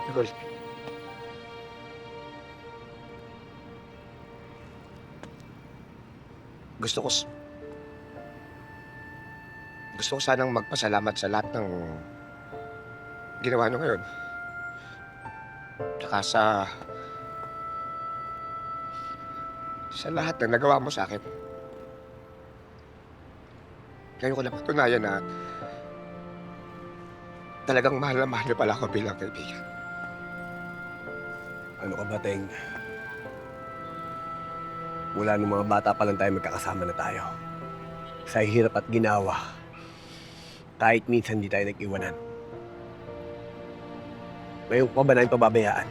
Tanggol, gusto ko s gusto ko sanang magpasalamat sa lahat ng ginawa niyo ngayon. Tsaka sa lahat ng nagawa mo sa'kin. Ngayon ko napatunayan na talagang mahal na mahal niyo pala ako bilang kaibigan. Ano ka ba, Teng? Mula nung mga bata pa lang tayo magkakasama na tayo. Sa hirap at ginawa, kahit minsan di tayo nag-iwanan. Ngayon ko ba namin pababayaan?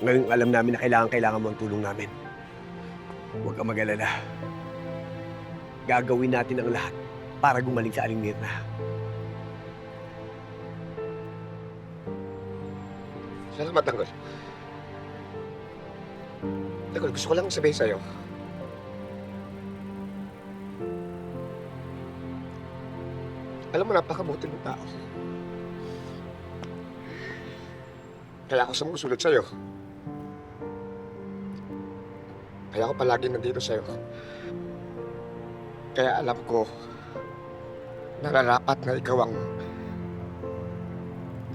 Ngayon alam namin na kailangan mo ang tulong namin. Huwag kang mag-alala. Gagawin natin ang lahat para gumaling sa Aling Mirna. Salamat, Tanggol. Tanggol, gusto ko lang sabihin sa'yo. Alam mo, napakabuti ng tao. Kaya ako sumusunod sa'yo. Kaya ako palagi nandito sa'yo. Kaya alam ko, nararapat na ikaw ang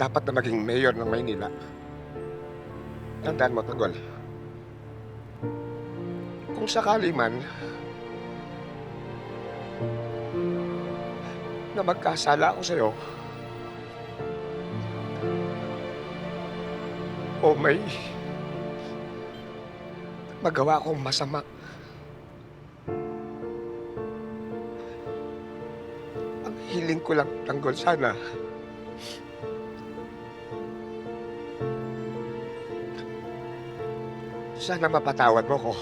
dapat na maging mayor ng Maynila. Tandaan mo, Tanggol. Kung sakali man na magkasala ako sa'yo, o may magawa akong masama, ang hiling ko lang, Tanggol, sana mapatawad mo ko.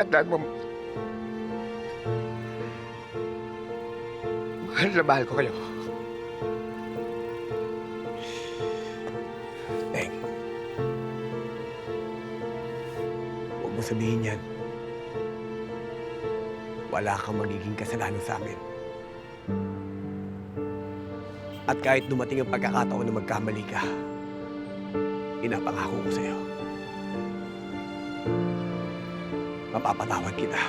Tandaan mo, mahal na mahal ko kayo. Teng, huwag mo sabihin yan. Wala kang magiging kasalanan sa amin. At kahit dumating ang pagkakataon na magkamali ka, pinapangako ko sa'yo, mapapatawad kita.